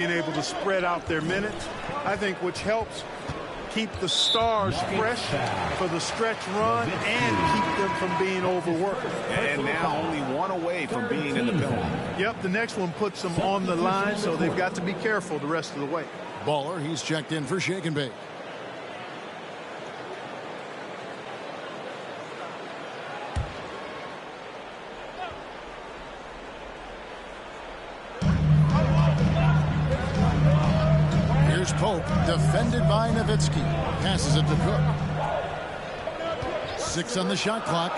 being able to spread out their minutes, I think, which helps keep the stars fresh for the stretch run and keep them from being overworked. And now only one away from being in the penalty. Yep, the next one puts them on the line, so they've got to be careful the rest of the way. Baller, he's checked in for shake and bake. Here's Pope, defended by Nowitzki. Passes it to Cook. 6 on the shot clock.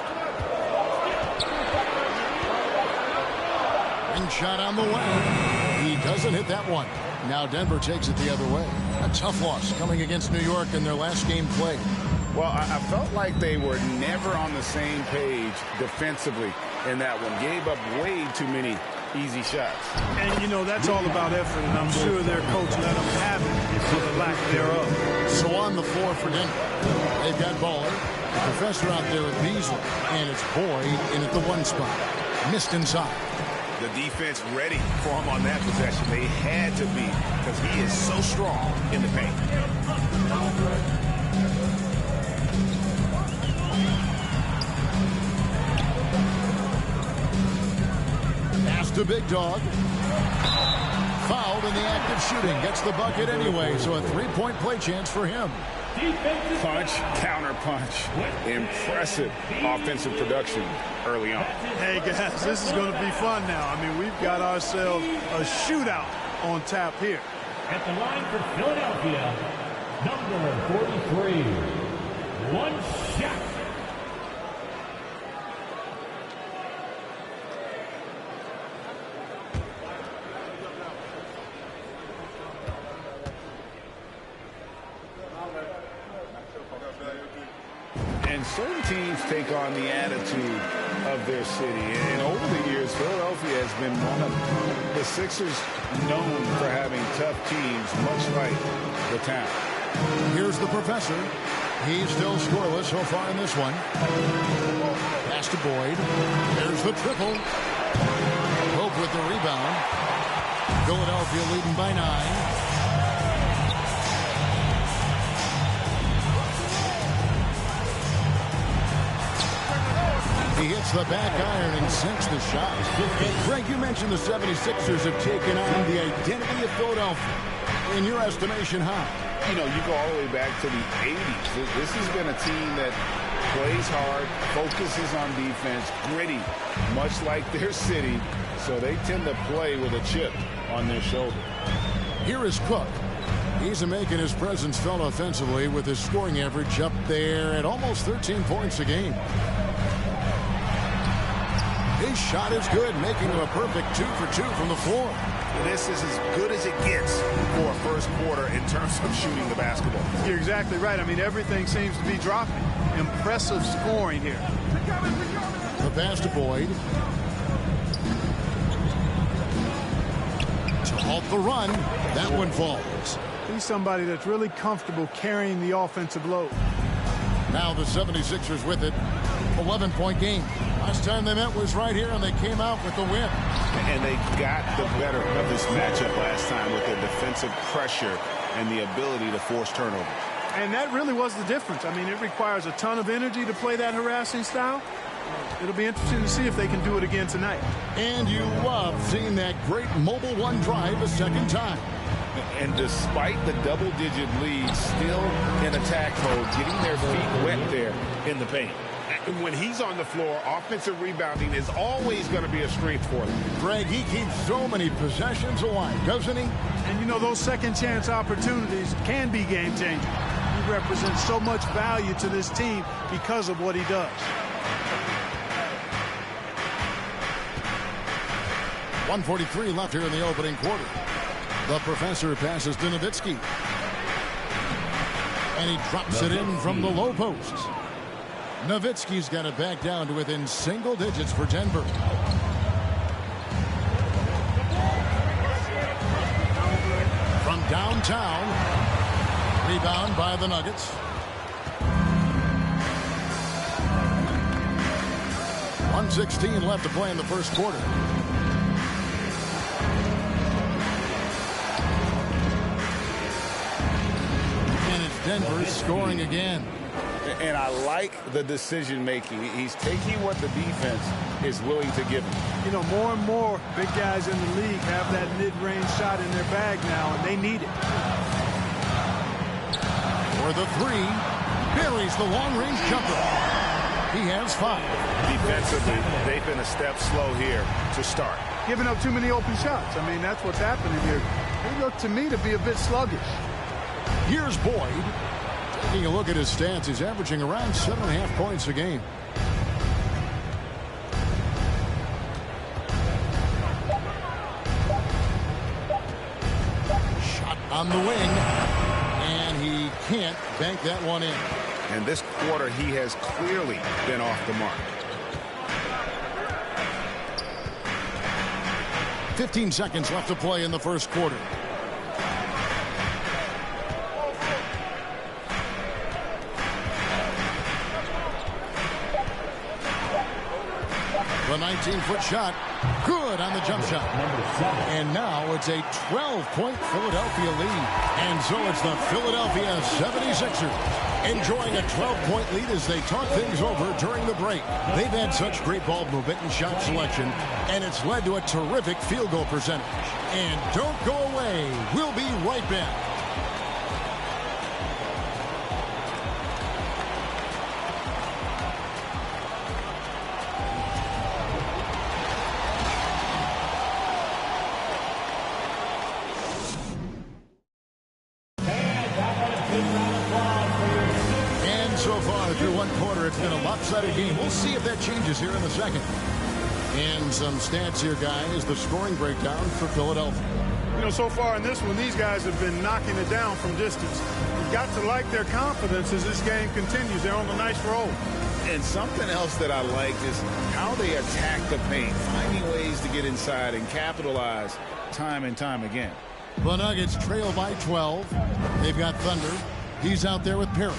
Ring shot on the way. He doesn't hit that one. Now Denver takes it the other way. A tough loss coming against New York in their last game played. Well, I felt like they were never on the same page defensively in that one. Gave up way too many easy shots. And, you know, that's all about effort, and I'm sure their coach let them have it for the lack thereof. So on the floor for Denver, they've got Baller, the professor out there with Beasley, and it's Boyd in at the 1 spot. Missed inside. The defense ready for him on that possession. They had to be, because he is so strong in the paint. To Big Dog. Fouled in the act of shooting. Gets the bucket anyway, so a 3-point play chance for him. Punch, counter punch. Impressive offensive production early on. Hey, guys, this is going to be fun now. I mean, we've got ourselves a shootout on tap here. At the line for Philadelphia, number 43. One shot. And certain teams take on the attitude of their city. And over the years, Philadelphia has been one of the Sixers known for having tough teams, much like the town. Here's the professor. He's still scoreless so far in this one. Pass to Boyd. There's the triple. Pope with the rebound. Philadelphia leading by 9. He hits the back iron and sinks the shot. Greg, you mentioned the 76ers have taken on the identity of Philadelphia. In your estimation, how? You know, you go all the way back to the 80s. This has been a team that plays hard, focuses on defense, gritty, much like their city. So they tend to play with a chip on their shoulder. Here is Cook. He's making his presence felt offensively with his scoring average up there at almost 13 points a game. His shot is good, making him a perfect 2 for 2 from the floor. This is as good as it gets for a first quarter in terms of shooting the basketball. You're exactly right. I mean, everything seems to be dropping. Impressive scoring here. The pass to Boyd. To halt the run. That one falls. He's somebody that's really comfortable carrying the offensive load. Now the 76ers with it. 11-point game. Last time they met was right here, and they came out with the win. And they got the better of this matchup last time with their defensive pressure and the ability to force turnovers. And that really was the difference. I mean, it requires a ton of energy to play that harassing style. It'll be interesting to see if they can do it again tonight. And you love seeing that great mobile one drive a second time. And despite the double-digit lead, still in attack mode, getting their feet wet there in the paint. And when he's on the floor, offensive rebounding is always going to be a strength for them. Greg, he keeps so many possessions alive, doesn't he? And, you know, those second-chance opportunities can be game-changing. He represents so much value to this team because of what he does. .143 left here in the opening quarter. The professor passes to Nowitzki. And he drops it in from the low post. Nowitzki's got it back down to within single digits for Denver. From downtown. Rebound by the Nuggets. .116 left to play in the first quarter. Denver scoring again. And I like the decision making. He's taking what the defense is willing to give him. You know, more and more big guys in the league have that mid-range shot in their bag now, and they need it. For the three, buries the long-range jumper. He has 5. Defensively, they've been a step slow here to start. Giving up too many open shots. I mean, that's what's happening here. They look to me to be a bit sluggish. Here's Boyd. Taking a look at his stats, he's averaging around 7.5 points a game. Shot on the wing, and he can't bank that one in. And this quarter, he has clearly been off the mark. 15 seconds left to play in the first quarter. The 19-foot shot, good on the jump shot. And now it's a 12-point Philadelphia lead. And so it's the Philadelphia 76ers enjoying a 12-point lead as they talk things over during the break. They've had such great ball movement and shot selection, and it's led to a terrific field goal percentage. And don't go away. We'll be right back. It's been a lopsided game. We'll see if that changes here in the second. And some stats here, guys. The scoring breakdown for Philadelphia. You know, so far in this one, these guys have been knocking it down from distance. You've got to like their confidence as this game continues. They're on a nice roll. And something else that I like is how they attack the paint, finding ways to get inside and capitalize time and time again. The Nuggets trail by 12. They've got Thunder. He's out there with Parrish.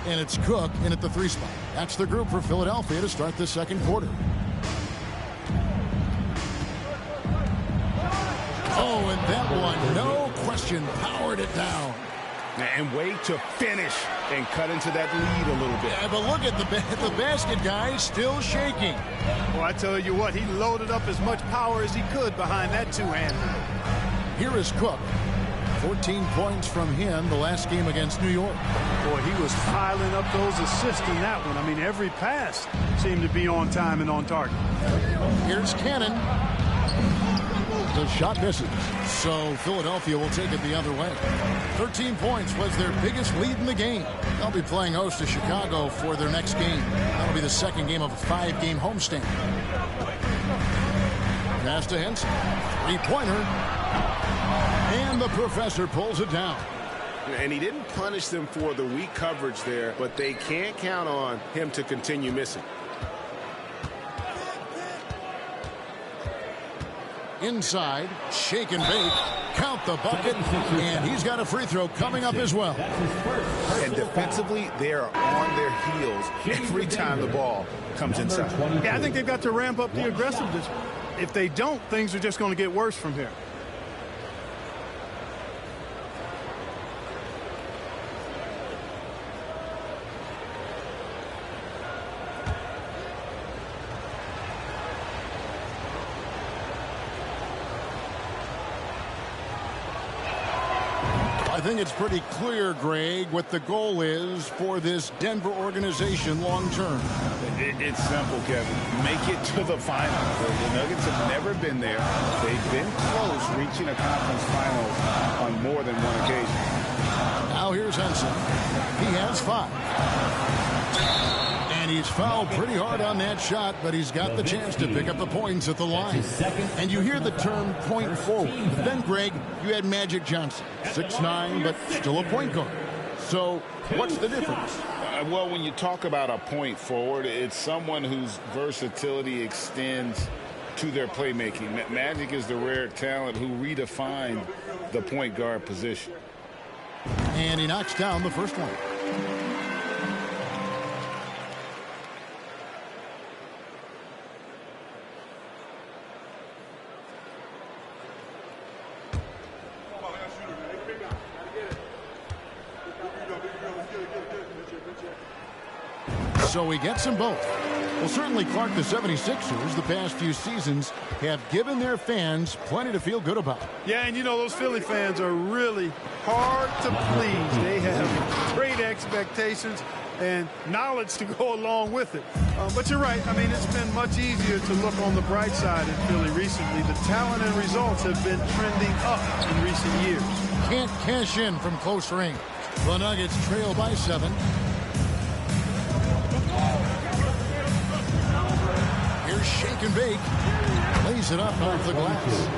And it's Cook in at the 3 spot. That's the group for Philadelphia to start the second quarter. Oh, and that one, no question, powered it down. And wait to finish and cut into that lead a little bit. Yeah, but look at the basket, guys, still shaking. Well, I tell you what, he loaded up as much power as he could behind that two-hander. Here is Cook. 14 points from him the last game against New York. Boy, he was piling up those assists in that one. I mean, every pass seemed to be on time and on target. Here's Cannon. The shot misses. So Philadelphia will take it the other way. 13 points was their biggest lead in the game. They'll be playing host to Chicago for their next game. That'll be the second game of a 5-game homestand. Pass to Henson. 3-pointer. And the professor pulls it down. And he didn't punish them for the weak coverage there, but they can't count on him to continue missing. Inside, shake and bake, count the bucket, and he's got a free throw coming up as well. And defensively, they are on their heels every time the ball comes inside. Yeah, I think they've got to ramp up the aggressiveness. If they don't, things are just going to get worse from here. I think it's pretty clear, Greg, what the goal is for this Denver organization long term. It's simple, Kevin. Make it to the final. The Nuggets have never been there. They've been close reaching a conference finals on more than one occasion. Now here's Henson. He has 5. And he's fouled pretty hard on that shot, but he's got the chance to pick up the points at the line. And you hear the term point forward. But then, Greg, you had Magic Johnson, 6'9", but still a point guard. So what's the difference? Well, when you talk about a point forward, it's someone whose versatility extends to their playmaking. Magic is the rare talent who redefined the point guard position. And he knocks down the first one. So he gets them both. Well, certainly, Clark, the 76ers, the past few seasons, have given their fans plenty to feel good about. Yeah, and you know, those Philly fans are really hard to please. They have great expectations and knowledge to go along with it. But you're right. I mean, it's been much easier to look on the bright side in Philly recently. The talent and results have been trending up in recent years. Can't cash in from close range. The Nuggets trail by 7. Here's Shake and Bake. Lays it up off the glass.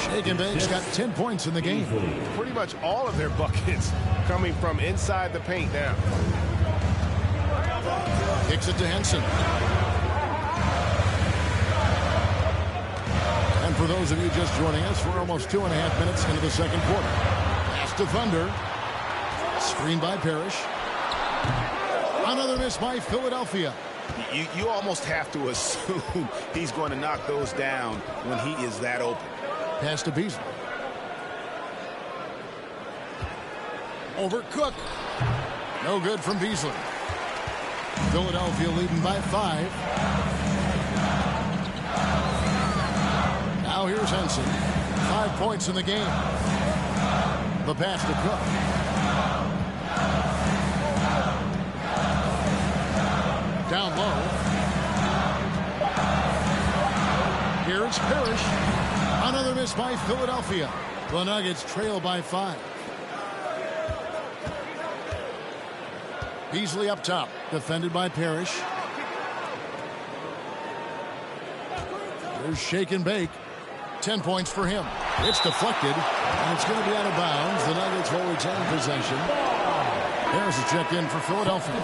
Shake and Bake's got 10 points in the game. Pretty much all of their buckets coming from inside the paint now. Kicks it to Henson. And for those of you just joining us, we're almost 2.5 minutes into the second quarter. Pass to Thunder. Screen by Parrish. Another miss by Philadelphia. You almost have to assume he's going to knock those down when he is that open. Pass to Beasley. Over Cook. No good from Beasley. Philadelphia leading by 5. Now here's Henson. 5 points in the game. The pass to Cook. Down low. Here's Parrish. Another miss by Philadelphia. The Nuggets trail by 5. Beasley up top. Defended by Parrish. Here's Shake and Bake. 10 points for him. It's deflected. And it's going to be out of bounds. The Nuggets will retain possession. There's a check in for Philadelphia.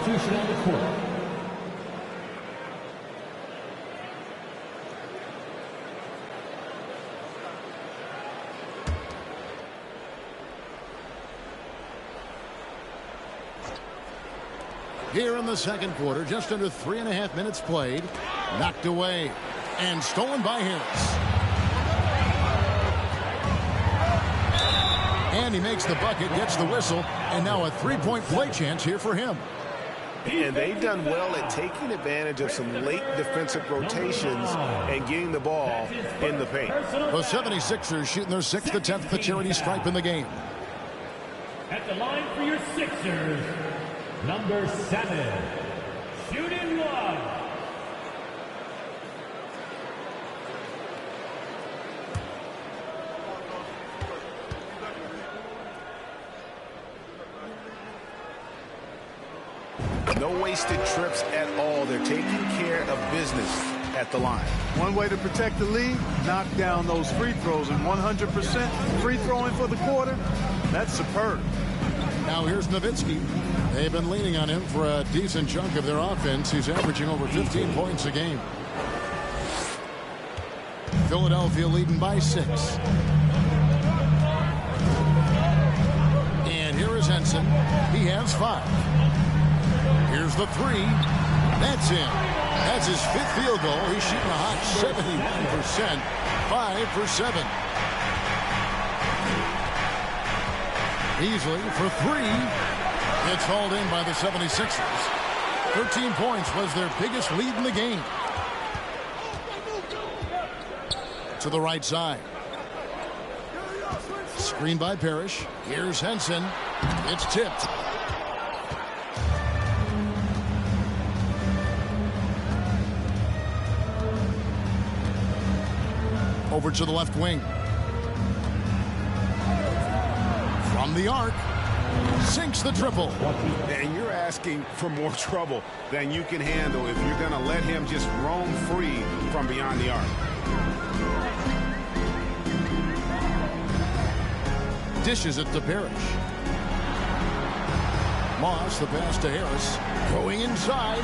Here in the second quarter, just under 3.5 minutes played. Knocked away and stolen by Harris. And he makes the bucket, gets the whistle, and now a 3-point play chance here for him. And they've done well at taking advantage of some late defensive rotations and getting the ball in the paint. The 76ers shooting their 6th attempt at the charity stripe in the game. At the line for your Sixers, number 7, shooting 1. No wasted trips at all. They're taking care of business at the line. One way to protect the lead, knock down those free throws, and 100% free throwing for the quarter, that's superb. Now here's Nowitzki. They've been leaning on him for a decent chunk of their offense. He's averaging over 15 points a game. Philadelphia leading by 6. And here is Henson. He has 5. Here's the 3. That's in. That's his 5th field goal. He's shooting a hot 71%. 5 for 7. Beasley for 3. It's hauled in by the 76ers. 13 points was their biggest lead in the game. To the right side. Screen by Parrish. Here's Henson. It's tipped. Over to the left wing. From the arc. Sinks the triple. And you're asking for more trouble than you can handle if you're going to let him just roam free from beyond the arc. Dishes it to Parrish. Moss, the pass to Harris. Going inside.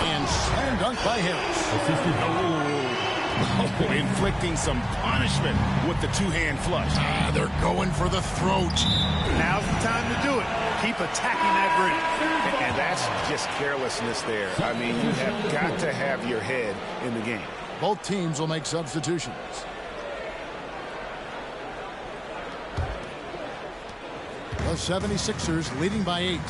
And slam dunk by Harris. Oh, inflicting some punishment with the two-hand flush. They're going for the throat. Now's the time to do it. Keep attacking that rim. And that's just carelessness there. I mean, you have got to have your head in the game. Both teams will make substitutions. The 76ers leading by 8.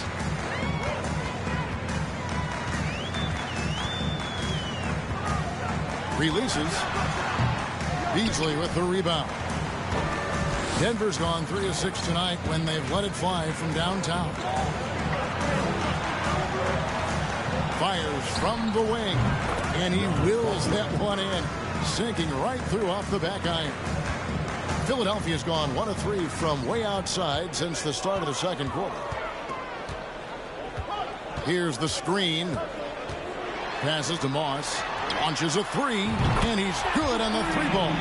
Releases. Beasley with the rebound. Denver's gone 3 of 6 tonight when they've let it fly from downtown. Fires from the wing, and he wills that one in, sinking right through off the back iron. Philadelphia's gone 1 of 3 from way outside since the start of the second quarter. Here's the screen. Passes to Moss. Launches a 3, and he's good on the 3-ball.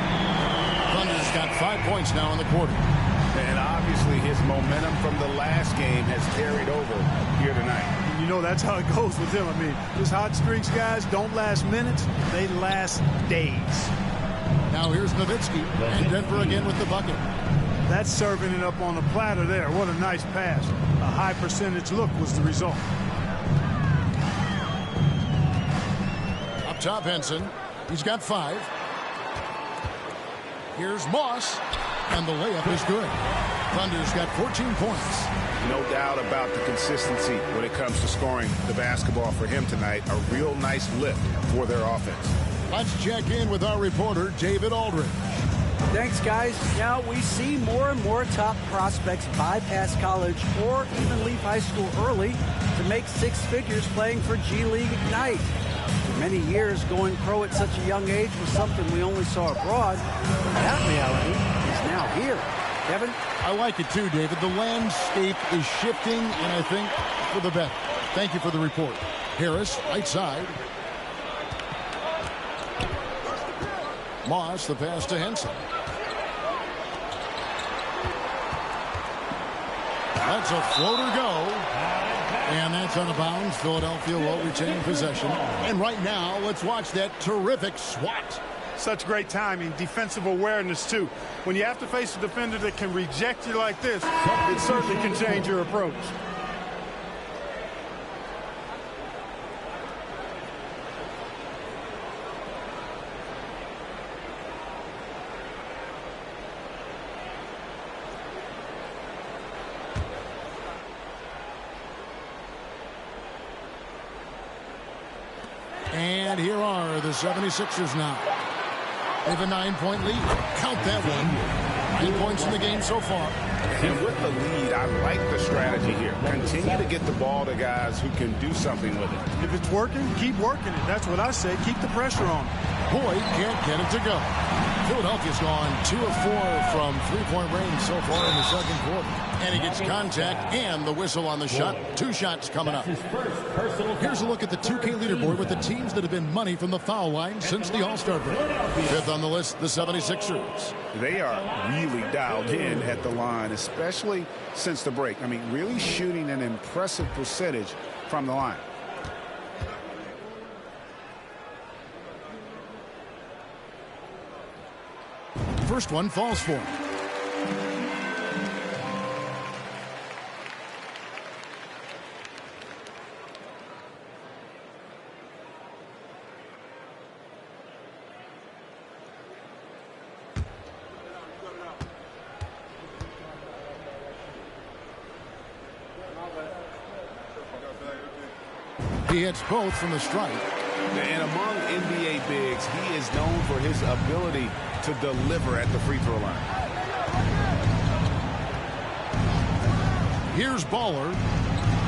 Thunder's got 5 points now in the quarter. And obviously his momentum from the last game has carried over here tonight. You know, that's how it goes with him. I mean, those hot streaks, guys, don't last minutes. They last days. Now here's Nowitzki, and Denver again with the bucket. That's serving it up on the platter there. What a nice pass. A high percentage look was the result. Up top, Henson. He's got 5. Here's Moss, and the layup is good. Thunder's got 14 points. No doubt about the consistency when it comes to scoring the basketball for him tonight. A real nice lift for their offense. Let's check in with our reporter, David Aldridge. Thanks, guys. Now we see more and more top prospects bypass college or even leave high school early to make 6 figures playing for G League Ignite. For many years, going pro at such a young age was something we only saw abroad. But that reality is now here. Kevin? I like it too, David. The landscape is shifting, and I think for the better. Thank you for the report. Harris, right side. Moss, the pass to Henson. That's a floater go. And that's out of bounds. Philadelphia will retain possession. And right now, let's watch that terrific swat. Such great timing, defensive awareness, too. When you have to face a defender that can reject you like this, it certainly can change your approach. And here are the 76ers now. They have a 9-point lead. Count that one. 9 points in the game so far. And with the lead, I like the strategy here. Continue to get the ball to guys who can do something with it. If it's working, keep working it. That's what I say. Keep the pressure on. Boyd can't get it to go. Philadelphia's gone 2 of 4 from 3-point range so far in the second quarter. And he gets contact and the whistle on the shot. 2 shots coming up. Here's a look at the 2K leaderboard with the teams that have been money from the foul line since the All-Star break. 5th on the list, the 76ers. They are really dialed in at the line, especially since the break. I mean, really shooting an impressive percentage from the line. First one falls for him. He hits both from the strike. And among NBA bigs, he is known for his ability to deliver at the free throw line. Here's Baller.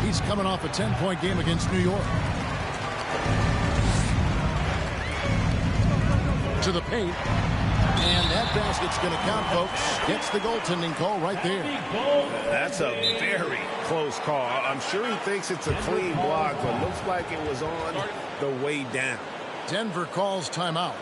He's coming off a 10-point game against New York. To the paint. And that basket's going to count, folks. Gets the goaltending call right there. That's a very close call. I'm sure he thinks it's a clean block, but looks like it was on the way down. Denver calls timeout.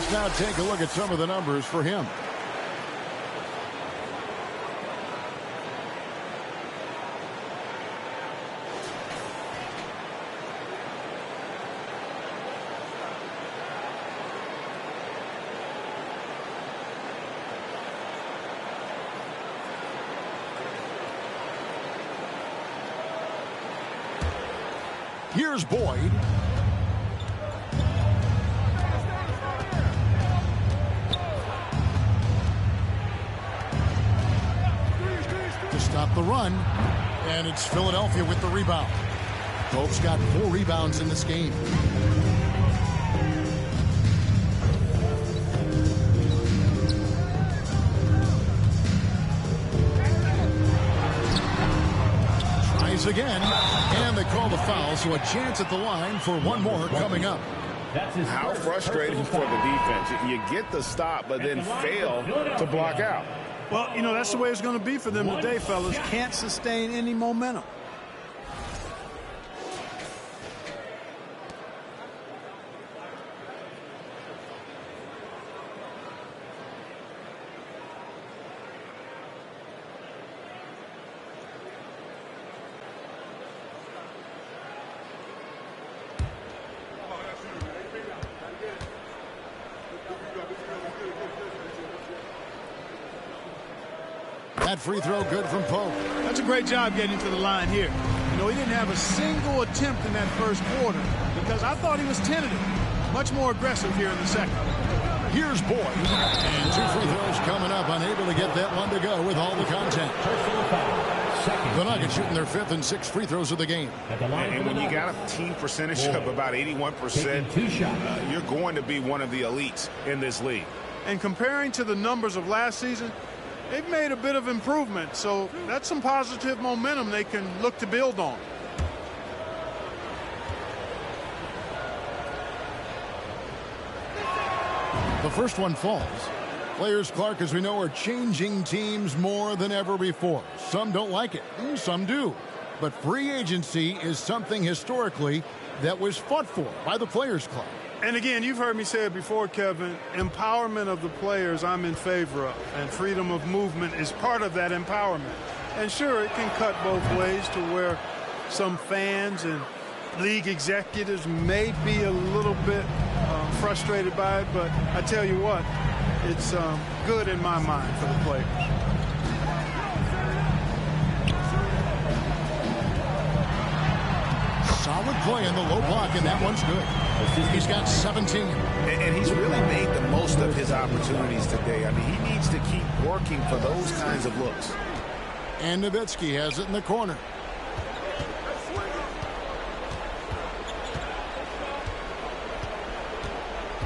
Let's now take a look at some of the numbers for him. Here's Boyd. To stop the run. And it's Philadelphia with the rebound. Pope's got 4 rebounds in this game. Again, and they call the foul, so a chance at the line for one more coming up. How frustrating for the defense. You get the stop, but then fail to block out. Well, you know, that's the way it's going to be for them today, fellas. Can't sustain any momentum. That free throw good from Pope. That's a great job getting to the line here. You know, he didn't have a single attempt in that first quarter because I thought he was tentative. Much more aggressive here in the second. Here's Boyd. And 2 free throws coming up. Unable to get that one to go with all the contact. The Nuggets shooting their 5th and 6th free throws of the game. And when you got a team percentage of about 81%, you're going to be one of the elites in this league. And comparing to the numbers of last season, they've made a bit of improvement, so that's some positive momentum they can look to build on. The first one falls. Players, Clark, as we know, are changing teams more than ever before. Some don't like it, some do. But free agency is something historically that was fought for by the Players Club. And again, you've heard me say it before, Kevin, empowerment of the players I'm in favor of, and freedom of movement is part of that empowerment. And sure, it can cut both ways to where some fans and league executives may be a little bit frustrated by it, but I tell you what, it's good in my mind for the players. Solid play in the low block, and that one's good. He's got 17. And he's really made the most of his opportunities today. I mean, he needs to keep working for those kinds of looks. And Nowitzki has it in the corner.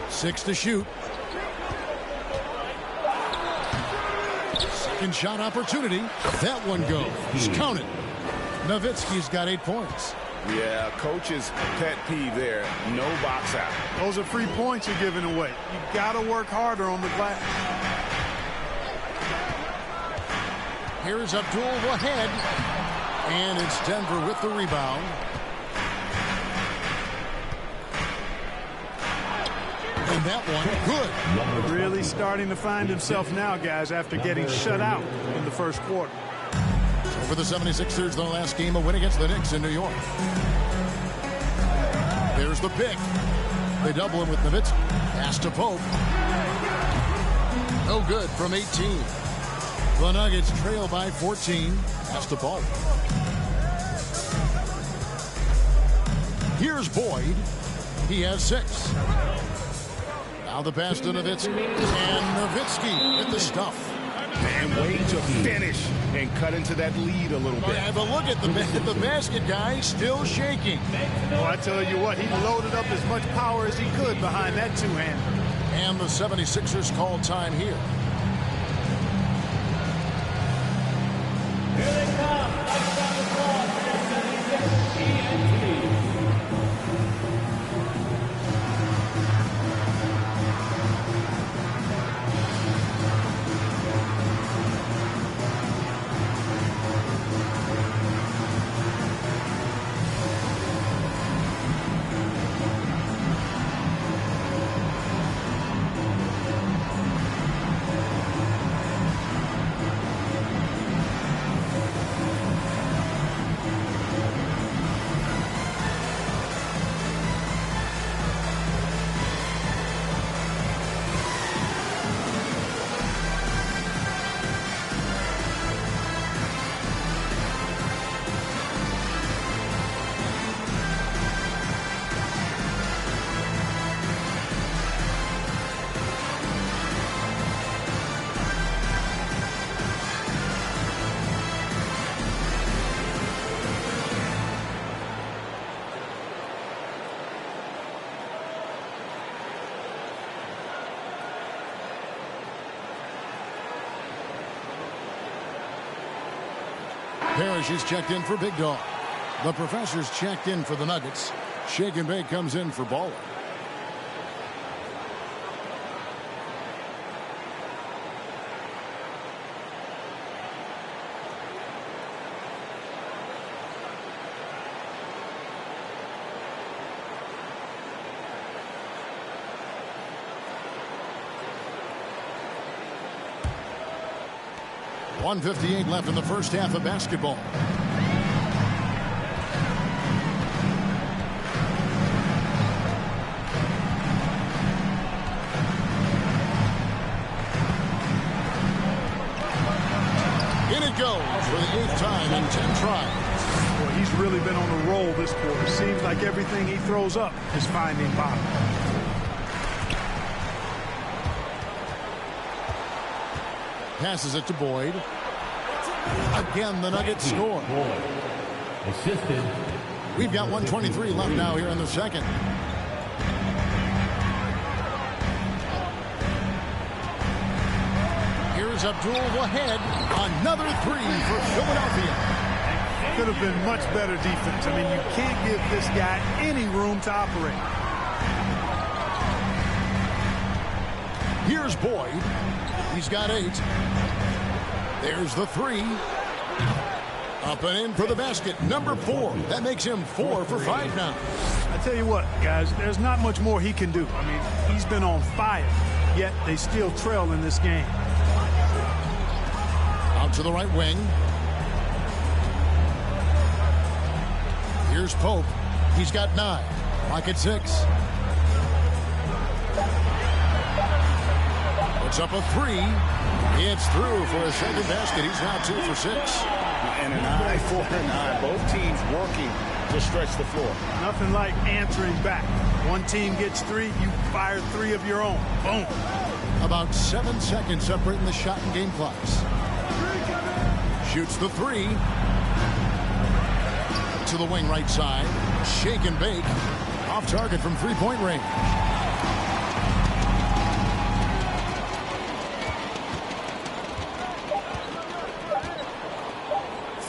Six to shoot. Second shot opportunity. That one goes. Count it. Nowitzki's got 8 points. Yeah, coach's pet peeve there. No box out. Those are free points you're giving away. You got to work harder on the glass. Here's Abdul Wahed. And it's Denver with the rebound. And that one, good. Really starting to find himself now, guys, after getting shut out in the first quarter. For the 76ers, their last game, a win against the Knicks in New York. There's the pick. They double him with Nowitzki. Pass to Pope. No good from 18. The Nuggets trail by 14. Pass to Pope. Here's Boyd. He has 6. Now the pass to Nowitzki. And Nowitzki with the stuff. And way to finish and cut into that lead a little bit. Have a look at the basket guy, still shaking. Well, I tell you what, he loaded up as much power as he could behind that two-hander. And the 76ers call time here. Here they come. Lights on the clock for the 76ers TNT. Parrish is checked in for Big Dog. The Professor's checked in for the Nuggets. Shake and Bake comes in for Baller. .158 left in the first half of basketball. In it goes for the 8th time in 10 tries. Boy, he's really been on a roll this quarter. Seems like everything he throws up is finding bottom. Passes it to Boyd. Again, the Nuggets score. Assisted. We've got 1:23 left now here in the second. Here's Abdul-Wahid. Another three for Philadelphia. Could have been much better defense. I mean, you can't give this guy any room to operate. Here's Boyd. He's got 8. There's the 3. Up and in for the basket. Number 4. That makes him 4 for 5 now. I tell you what, guys, there's not much more he can do. I mean, he's been on fire, yet they still trail in this game. Out to the right wing. Here's Pope. He's got 9. Rocket 6. Puts up a 3. It's through for a second basket. He's now 2 for 6. And an eye for an eye. Both teams working to stretch the floor. Nothing like answering back. One team gets 3, you fire 3 of your own. Boom. About 7 seconds separating the shot and game clocks. Shoots the 3. To the wing right side. Shake and bake. Off target from three-point range.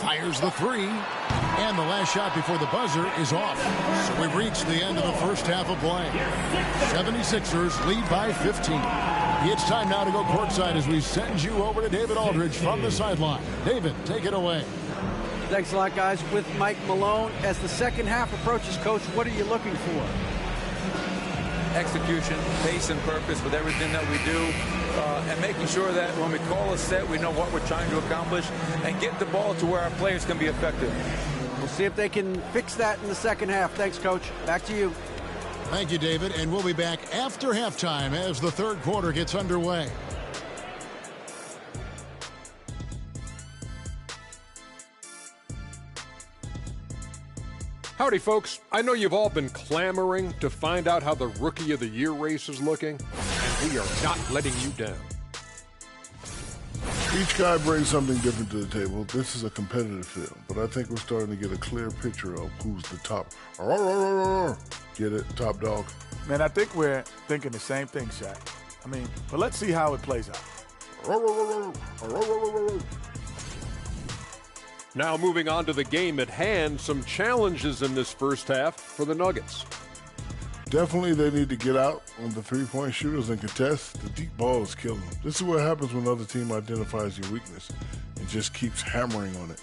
Fires the 3. And the last shot before the buzzer is off. So we've reached the end of the first half of play. 76ers lead by 15. It's time now to go courtside as we send you over to David Aldridge from the sideline. David, take it away. Thanks a lot, guys. With Mike Malone, as the second half approaches, Coach, what are you looking for? Execution, pace, and purpose with everything that we do, and making sure that when we call a set, we know what we're trying to accomplish and get the ball to where our players can be effective. We'll see if they can fix that in the second half. Thanks, Coach. Back to you. Thank you, David, and we'll be back after halftime as the third quarter gets underway. Howdy, folks. I know you've all been clamoring to find out how the Rookie of the Year race is looking, and we are not letting you down. Each guy brings something different to the table. This is a competitive field, but I think we're starting to get a clear picture of who's the top. Get it? Top dog. Man, I think we're thinking the same thing, Shaq. I mean, but let's see how it plays out. Now moving on to the game at hand, some challenges in this first half for the Nuggets. Definitely they need to get out on the three-point shooters and contest. The deep ball is killing them. This is what happens when the other team identifies your weakness and just keeps hammering on it.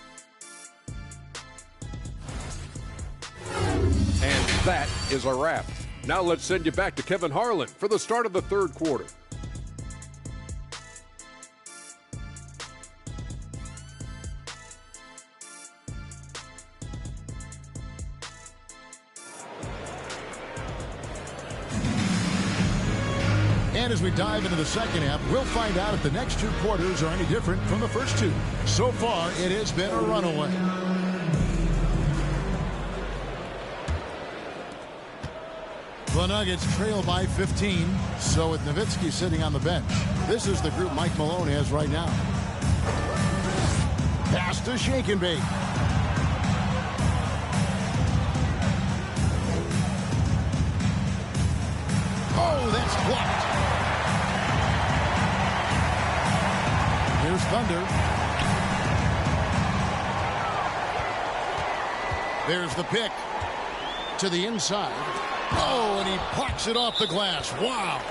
And that is a wrap. Now let's send you back to Kevin Harlan for the start of the third quarter. And as we dive into the second half, we'll find out if the next 2 quarters are any different from the first 2. So far, it has been a runaway. The Nuggets trail by 15. So with Nowitzki sitting on the bench, this is the group Mike Malone has right now. Pass to Shake and Bake. Oh, that's blocked. Here's Thunder. There's the pick to the inside. Oh, and he parks it off the glass. Wow.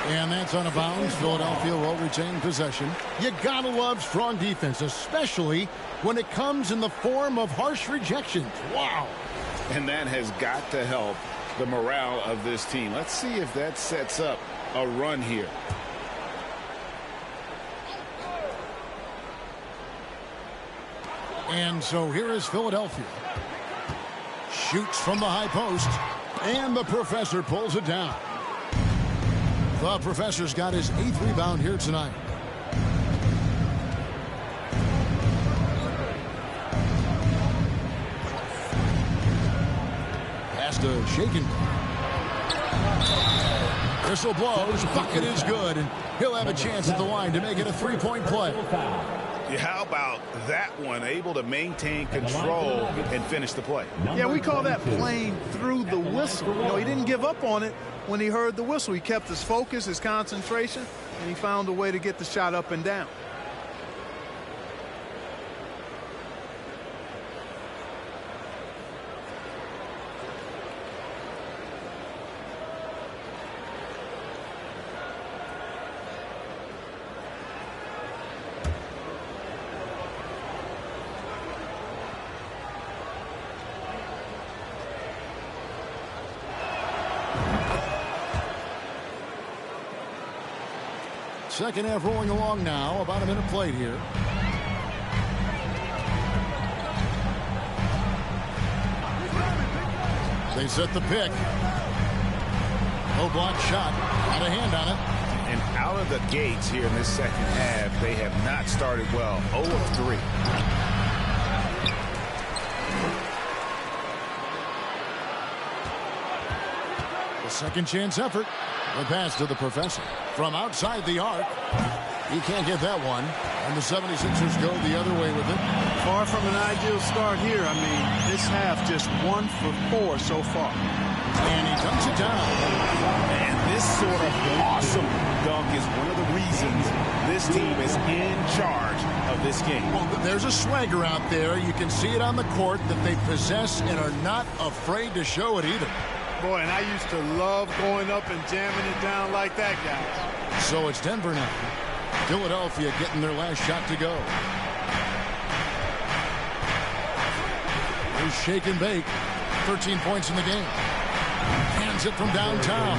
And that's out of bounds. Philadelphia will retain possession. You gotta love strong defense, especially when it comes in the form of harsh rejections. Wow. And that has got to help the morale of this team. Let's see if that sets up a run here. And so here is Philadelphia. Shoots from the high post. And the professor pulls it down. The professor's got his 8th rebound here tonight. Pass to Shaken. Whistle blows. Bucket is good. And he'll have a chance at the line to make it a 3-point play. How about that one? Able to maintain control and finish the play. Yeah, we call that playing through the whistle. You know, he didn't give up on it when he heard the whistle. He kept his focus, his concentration, and he found a way to get the shot up and down. Second half rolling along now. About a minute played here. They set the pick. Low block shot. Had a hand on it. And out of the gates here in this second half, they have not started well. 0 of 3. The second chance effort. The pass to the professor. From outside the arc. He can't get that one. And the 76ers go the other way with it. Far from an ideal start here. I mean, this half just 1 for 4 so far. And he dunks it down. And this sort of awesome dunk is one of the reasons this team is in charge of this game. Well, there's a swagger out there. You can see it on the court that they possess and are not afraid to show it either. Boy, and I used to love going up and jamming it down like that, guys. So it's Denver now. Philadelphia getting their last shot to go. Here's Shake and Bake. 13 points in the game. Hands it from downtown.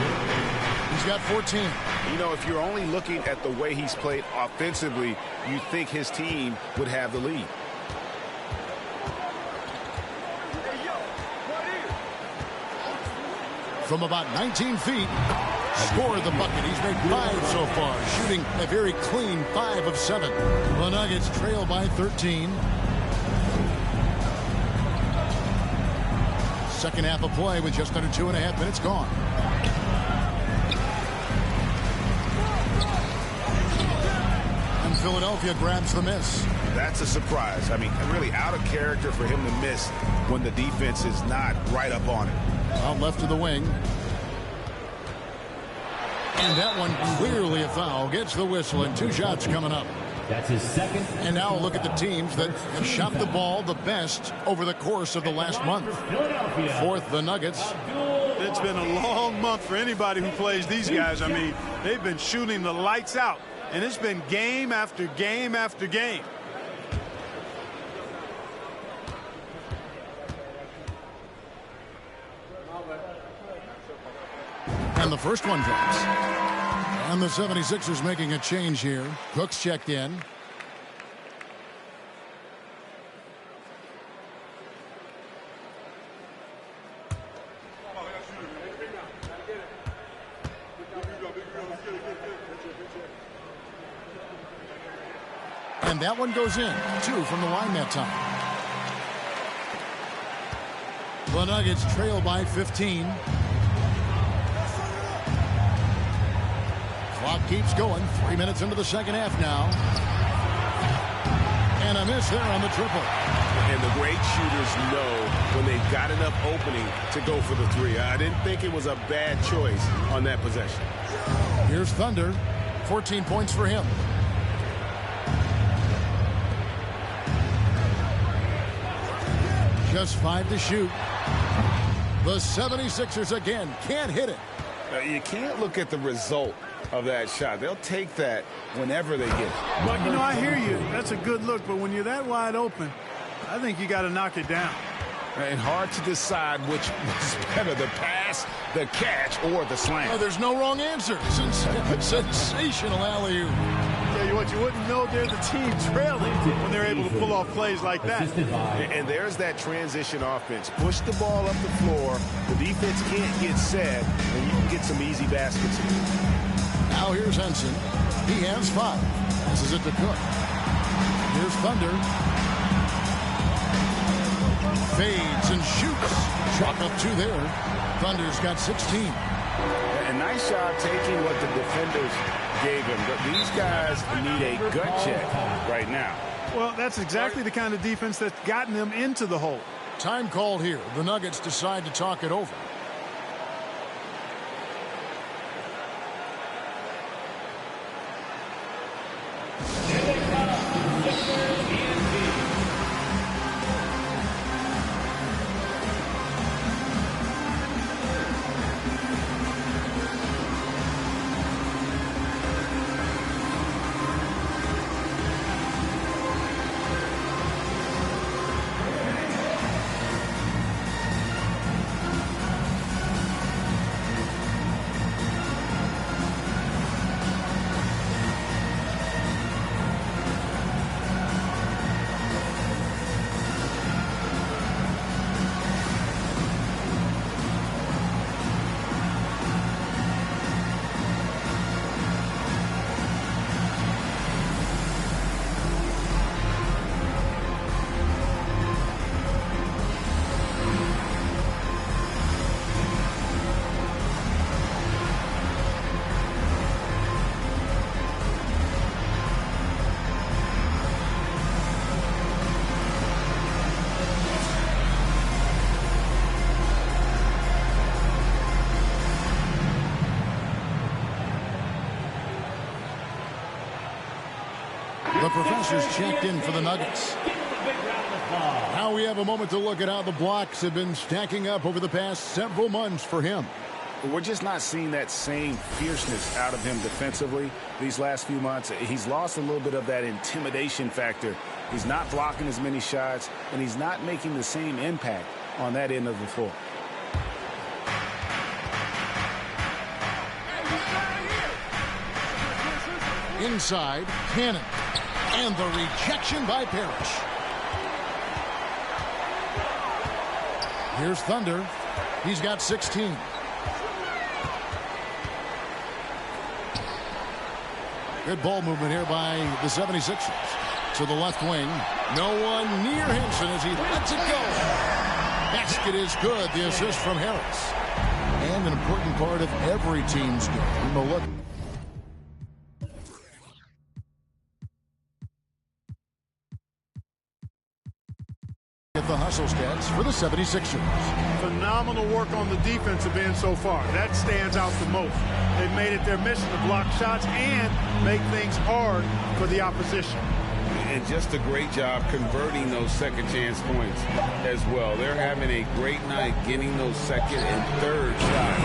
He's got 14. You know, if you're only looking at the way he's played offensively, you think his team would have the lead. From about 19 feet, scored the bucket. He's made 5 so far, shooting a very clean 5 of 7. The Nuggets trail by 13. Second half of play with just under 2.5 minutes gone. And Philadelphia grabs the miss. That's a surprise. I mean, really out of character for him to miss when the defense is not right up on it. Out left to the wing. And that one clearly a foul. Gets the whistle and 2 shots coming up. That's his second. And now look at the teams that have shot the ball the best over the course of the last month. Fourth, the Nuggets. It's been a long month for anybody who plays these guys. I mean, they've been shooting the lights out. And it's been game after game after game. And the first one drops. And the 76ers making a change here. Cook's checked in. And that one goes in. 2 from the line that time. The Nuggets trail by 15. Clock keeps going. 3 minutes into the second half now. And a miss there on the triple. And the great shooters know when they've got enough opening to go for the 3. I didn't think it was a bad choice on that possession. Here's Thunder. 14 points for him. Just 5 to shoot. The 76ers again can't hit it. You can't look at the result of that shot. They'll take that whenever they get it. But, you know, I hear you. That's a good look. But when you're that wide open, I think you got to knock it down. And hard to decide which was better, the pass, the catch, or the slam. Oh, there's no wrong answer. Sensational alley-oop. Tell you what, you wouldn't know they're the team trailing when they're able to pull off plays like that. And there's that transition offense. Push the ball up the floor. The defense can't get set, and you can get some easy baskets here. Now here's Henson. He has 5. Passes it to Cook. Here's Thunder. Fades and shoots. Chalk up 2 there. Thunder's got 16. A nice job taking what the defenders gave him. But these guys need a gut check right now. Well, that's exactly the kind of defense that's gotten them into the hole. Time called here. The Nuggets decide to talk it over. The professor's checked in for the Nuggets. Now we have a moment to look at how the blocks have been stacking up over the past several months for him. We're just not seeing that same fierceness out of him defensively these last few months. He's lost a little bit of that intimidation factor. He's not blocking as many shots, and he's not making the same impact on that end of the floor. Inside, Cannon. And the rejection by Parrish. Here's Thunder. He's got 16. Good ball movement here by the 76ers. To the left wing. No one near Henson as he lets it go. Basket is good. The assist from Harris. And an important part of every team's game. A look. The hustle stats for the 76ers. Phenomenal work on the defensive end so far. That stands out the most. They've made it their mission to block shots and make things hard for the opposition. And just a great job converting those second chance points as well. They're having a great night getting those second and third shot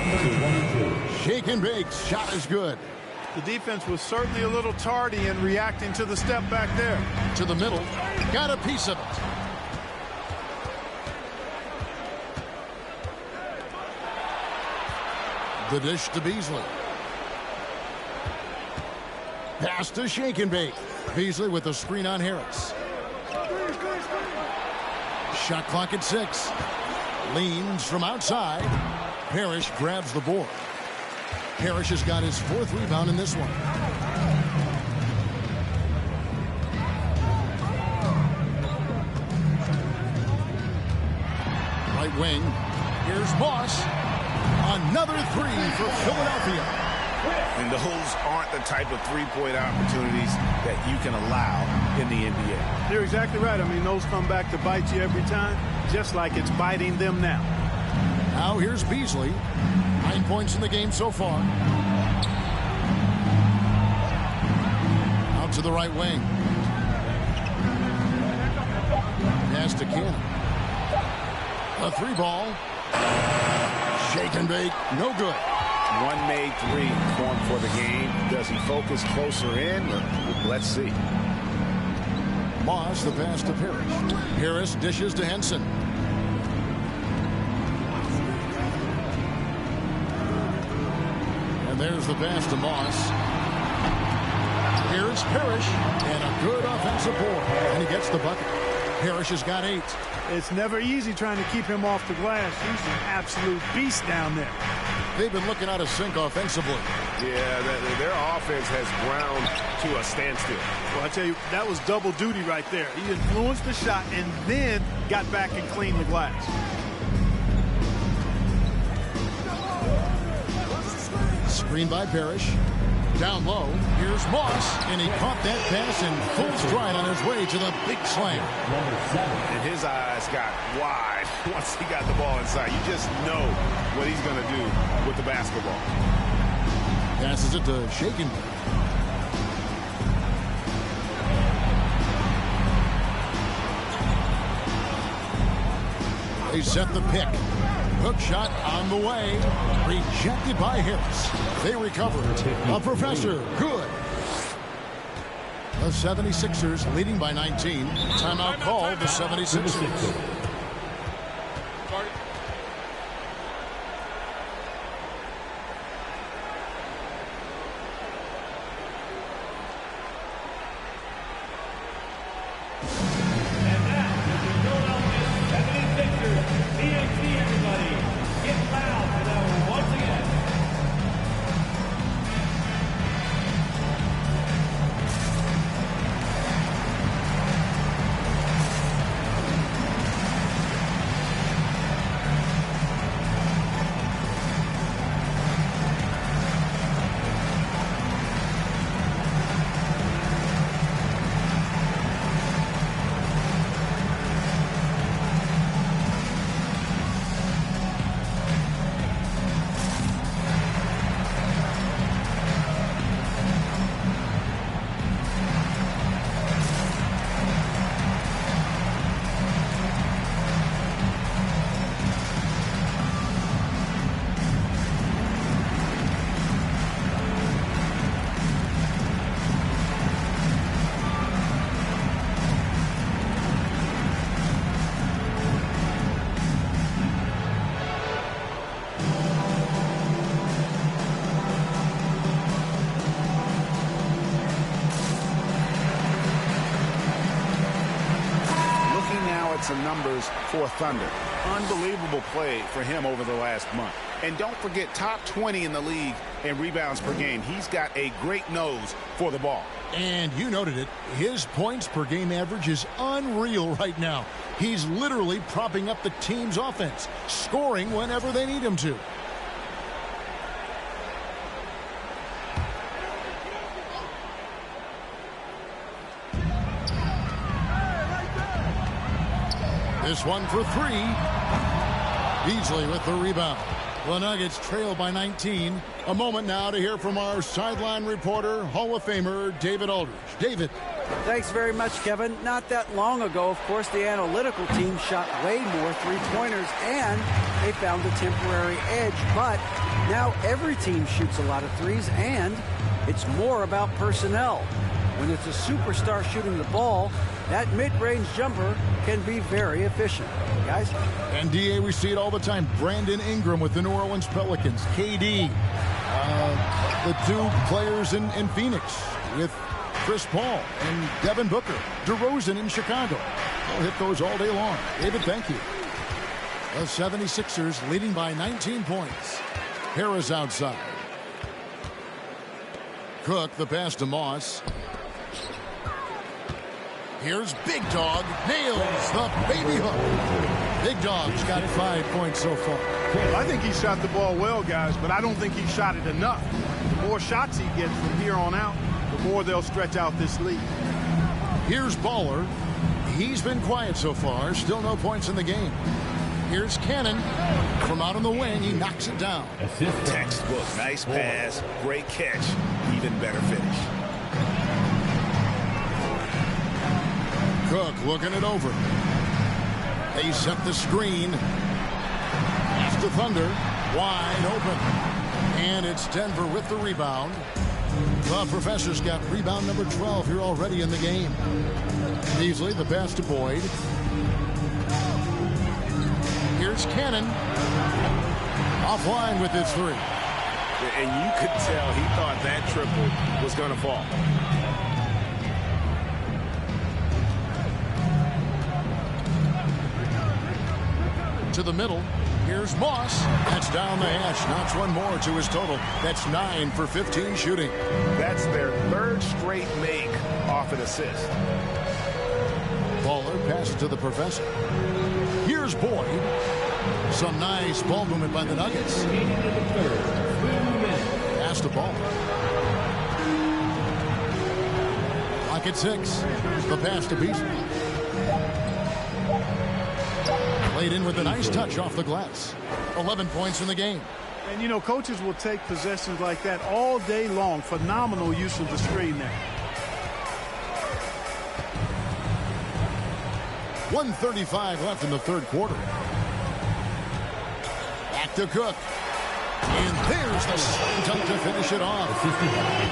opportunities. Shake and bake. Shot is good. The defense was certainly a little tardy in reacting to the step back there. To the middle. Got a piece of it. The dish to Beasley. Pass to Shake and Bake. Beasley with the screen on Harris. Shot clock at 6. Leans from outside. Parrish grabs the board. Parrish has got his 4th rebound in this one. Right wing. Here's Moss. Another 3 for Philadelphia. And those aren't the type of three-point opportunities that you can allow in the NBA. You're exactly right. I mean, those come back to bite you every time, just like it's biting them now. Now here's Beasley. 9 points in the game so far. Out to the right wing. Pass to Cannon. A 3-ball. Shake and bake. No good. One made three formed for the game. Does he focus closer in? Let's see. Moss, the pass to Parrish. Harris dishes to Henson. And there's the pass to Moss. Here's Parrish, and a good offensive board. And he gets the bucket. Parrish has got 8. It's never easy trying to keep him off the glass. He's an absolute beast down there. They've been looking out of sync offensively. Yeah, their offense has ground to a standstill. Well, I tell you, that was double duty right there. He influenced the shot and then got back and cleaned the glass. Screen by Parrish. Down low, here's Moss, and he caught that pass in full stride on his way to the big slam. And his eyes got wide once he got the ball inside. You just know what he's going to do with the basketball. Passes it to Shaken. They set the pick. Hook shot on the way. Rejected by Harris. They recover. A Professor. Good. The 76ers leading by 19. Timeout call. The 76ers. Some numbers for Thunder. Unbelievable play for him over the last month. And don't forget, top 20 in the league in rebounds per game. He's got a great nose for the ball. And you noted it. His points per game average is unreal right now. He's literally propping up the team's offense, scoring whenever they need him to. This one for 3. Beasley with the rebound. The Nuggets trail by 19. A moment now to hear from our sideline reporter, Hall of Famer David Aldridge. David. Thanks very much, Kevin. Not that long ago, of course, the analytical team shot way more three-pointers, and they found a temporary edge. But now every team shoots a lot of threes, and it's more about personnel. When it's a superstar shooting the ball, that mid-range jumper can be very efficient. Guys? And, D.A., we see it all the time. Brandon Ingram with the New Orleans Pelicans. KD. The two players in Phoenix with Chris Paul and Devin Booker. DeRozan in Chicago. We'll hit those all day long. David, thank you. The 76ers leading by 19 points. Harris outside. Cook, the pass to Moss. Here's Big Dog. Nails the baby hook. Big Dog's got 5 points so far. Well, I think he shot the ball well, guys, but I don't think he shot it enough. The more shots he gets from here on out, the more they'll stretch out this lead. Here's Baller. He's been quiet so far. Still no points in the game. Here's Cannon. From out on the wing, he knocks it down. Textbook. Nice pass. Great catch. Even better finish. Cook looking it over. They set the screen. the Thunder wide open. And it's Denver with the rebound. The Professor's got rebound number 12 here already in the game. Beasley, the pass to Boyd. Here's Cannon. Offline with his three. And you could tell he thought that triple was going to fall. To the middle. Here's Moss. That's down the hash. Knocks one more to his total. That's 9 for 15 shooting. That's their third straight make off an assist. Baller passes to the Professor. Here's Boyd. Some nice ball movement by the Nuggets. Pass the ball. Clock at 6. The pass to Beasley. Laid in with a nice touch off the glass. 11 points in the game. And, you know, coaches will take possessions like that all day long. Phenomenal use of the screen there. 1:35 left in the third quarter. Back to Cook. And there's the touch to finish it off.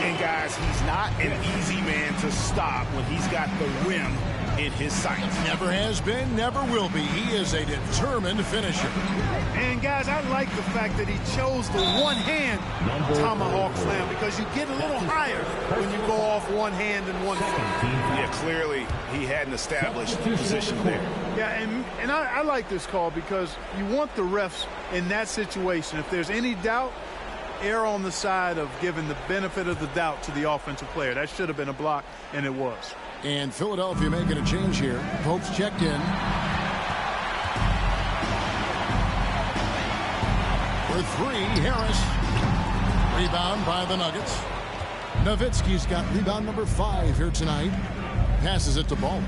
And, guys, he's not an easy man to stop when he's got the rim in his sights. Never has been, never will be. He is a determined finisher. And, guys, I like the fact that he chose the one-hand tomahawk slam because you get a little higher when you go off one hand and one foot. Yeah, clearly he had an established position there. Yeah, and I like this call because you want the refs in that situation. If there's any doubt, err on the side of giving the benefit of the doubt to the offensive player. That should have been a block, and it was. And Philadelphia making a change here. Pope's checked in. For three, Harris. Rebound by the Nuggets. Nowitzki's got rebound number 5 here tonight. Passes it to Ball.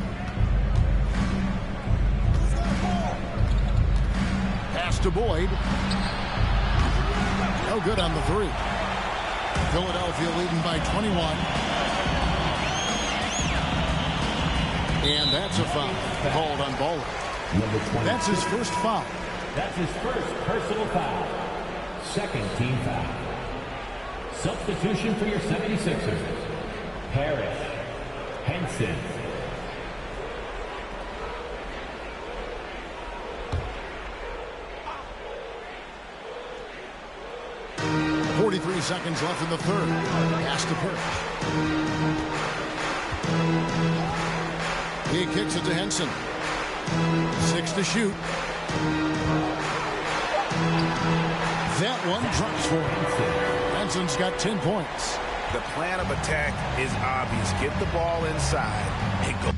Pass to Boyd. No good on the three. Philadelphia leading by 21. And that's a foul called on Ball. That's his first foul. That's his first personal foul. Second team foul. Substitution for your 76ers. Parrish. Henson. 43 seconds left in the third. Pass to Parrish. He kicks it to Henson. 6 to shoot. That one drops for him. Henson's got 10 points. The plan of attack is obvious. Get the ball inside and go.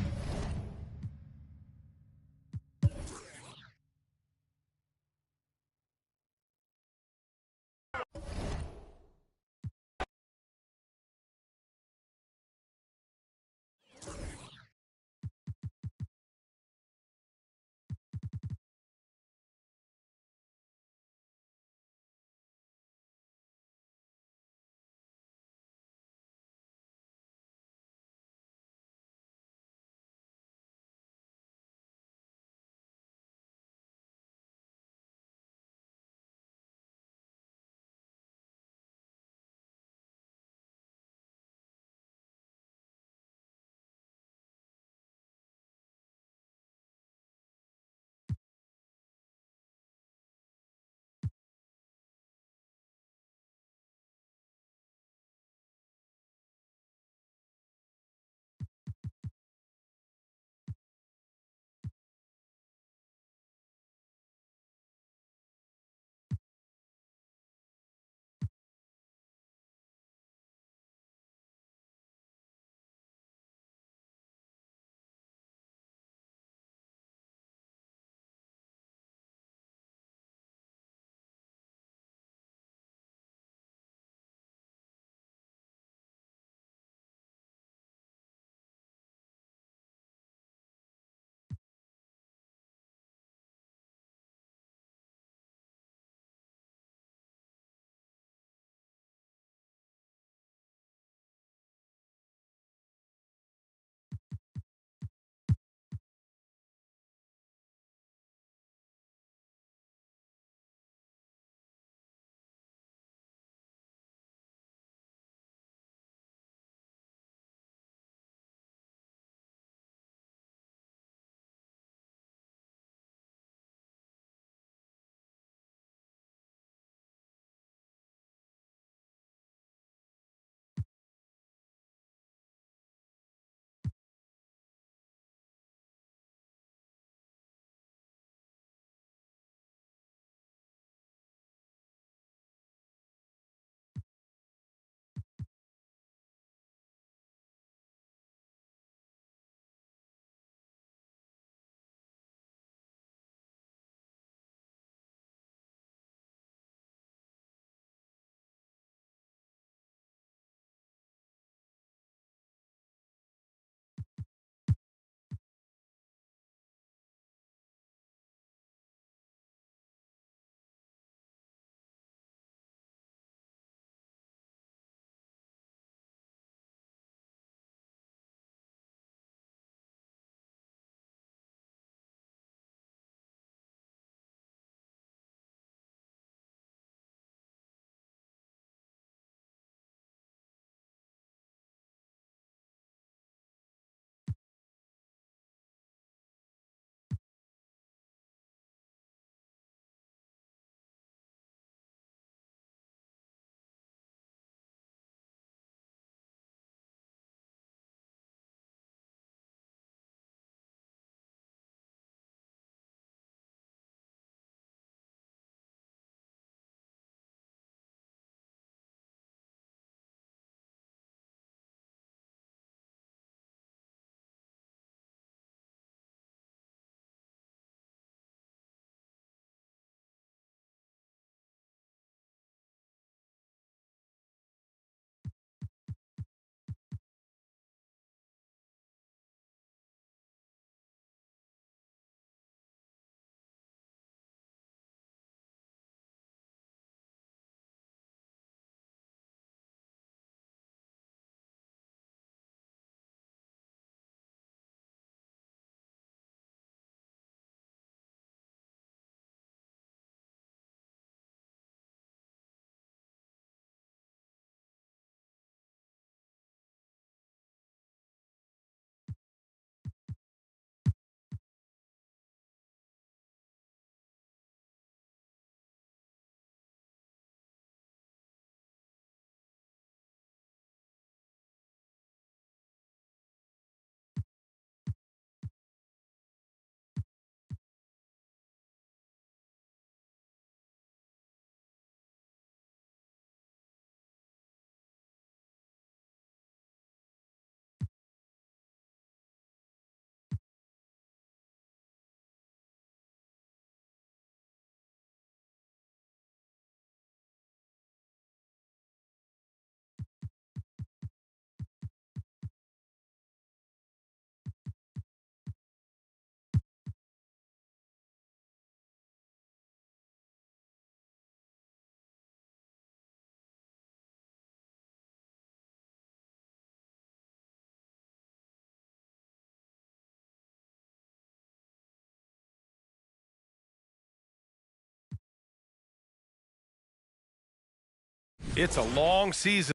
It's a long season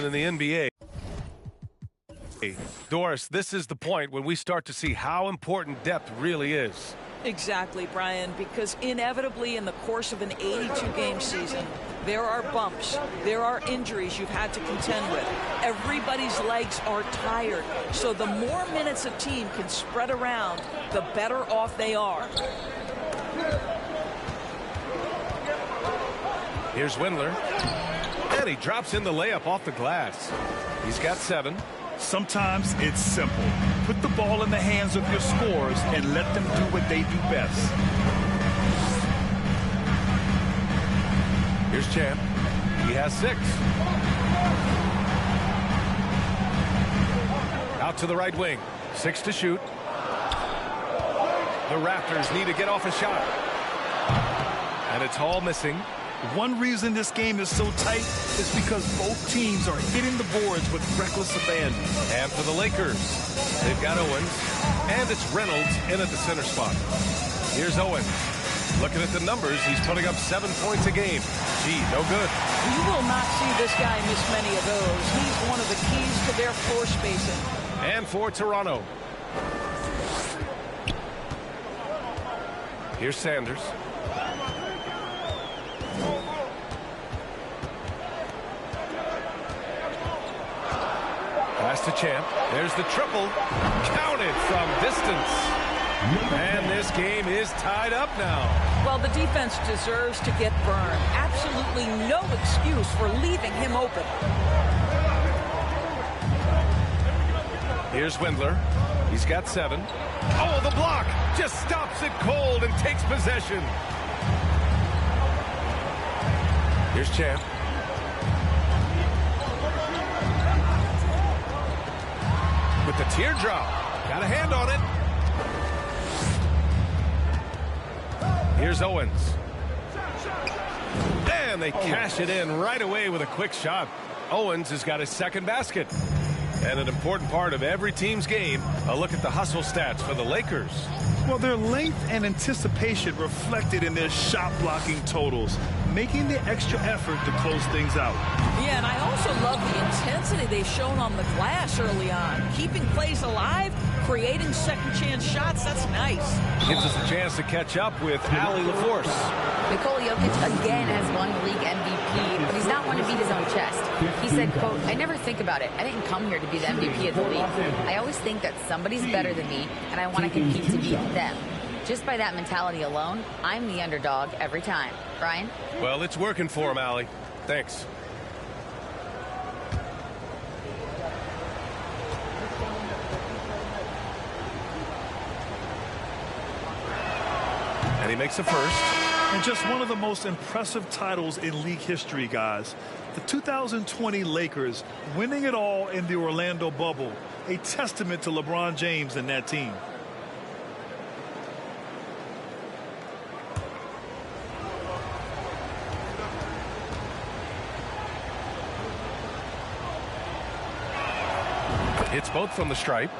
in the NBA. Doris, this is the point when we start to see how important depth really is. Exactly, Brian, because inevitably in the course of an 82-game season, there are bumps, there are injuries you've had to contend with. Everybody's legs are tired, so the more minutes a team can spread around, the better off they are. Here's Windler, and he drops in the layup off the glass. He's got 7. Sometimes it's simple. Put the ball in the hands of your scorers and let them do what they do best. Here's Champ. He has 6. Out to the right wing. 6 to shoot. The Raptors need to get off a shot. And it's all missing. One reason this game is so tight is because both teams are hitting the boards with reckless abandon. And for the Lakers, they've got Owens, and it's Reynolds in at the center spot. Here's Owens. Looking at the numbers, he's putting up 7 points a game. Gee, no good. You will not see this guy miss many of those. He's one of the keys to their floor spacing. And for Toronto. Here's Sanders. Pass to Champ. There's the triple. Counted from distance. And this game is tied up now. Well, the defense deserves to get burned. Absolutely no excuse for leaving him open. Here's Windler. He's got 7. Oh, the block just stops it cold and takes possession. Here's Champ. With the teardrop. Got a hand on it. Here's Owens. And they cash it in right away with a quick shot. Owens has got his 2nd basket. And an important part of every team's game, a look at the hustle stats for the Lakers. Well, their length and anticipation reflected in their shot blocking totals, making the extra effort to close things out. Yeah, and I also love the intensity they've shown on the glass early on. Keeping plays alive, creating second chance shots, that's nice. Gives us a chance to catch up with Allie LaForce. Nikola Jokic again has won the league MVP, but he's not one to beat his own chest. He said, quote, "I never think about it. I didn't come here to be the MVP of the league. I always think that somebody's better than me, and I want to compete to beat them. Just by that mentality alone, I'm the underdog every time." Brian? Well, it's working for him, Allie. Thanks. And he makes a first. And just one of the most impressive titles in league history, guys. The 2020 Lakers winning it all in the Orlando bubble. A testament to LeBron James and that team. Hits both from the stripe.